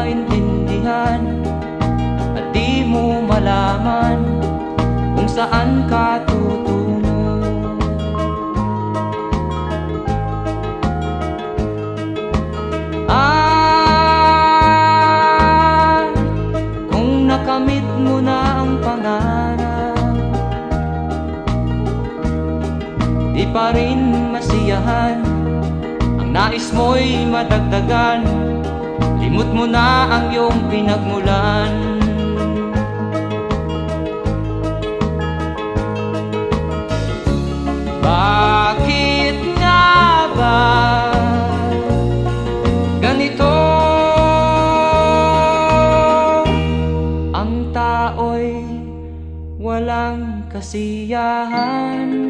maintindihan at di mo malaman kung saan ka tutungo. Kung nakamit mo na ang pangarap, di pa rin masiyahan, ang nais mo'y madagdagan, limot mo na ang iyong pinagmulan. Bakit nga ba ganito? Ang tao'y walang kasiyahan.